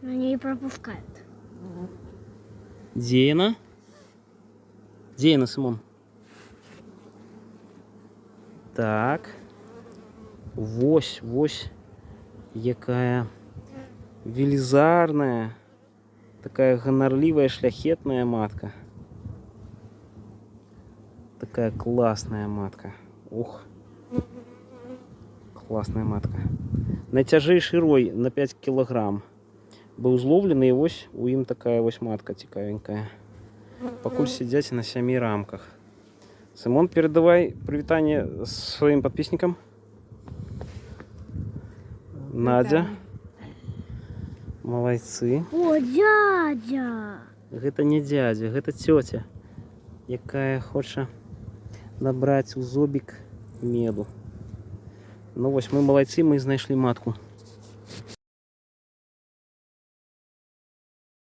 Они не пропускают. Дзе яна? Дзе яна, Сымон? Так. Вось, вось. Якая велизарная, такая гонорливая, шляхетная матка. Такая классная матка. Ух. Классная матка. Найцяжэйшы рой на 5 килограмм. Быў зловлены, і вось у ім такая вось матка цікавенькая. Пакуль сядзяць на 7 рамках. Сымон, передавай прывітанне сваім подписчикам. Надя. Малайцы. О, дядя! Гэта не дядя, гэта цёця, якая хоча набраць у зобік меду. Ну вось мы малайцы, мы знайшлі матку.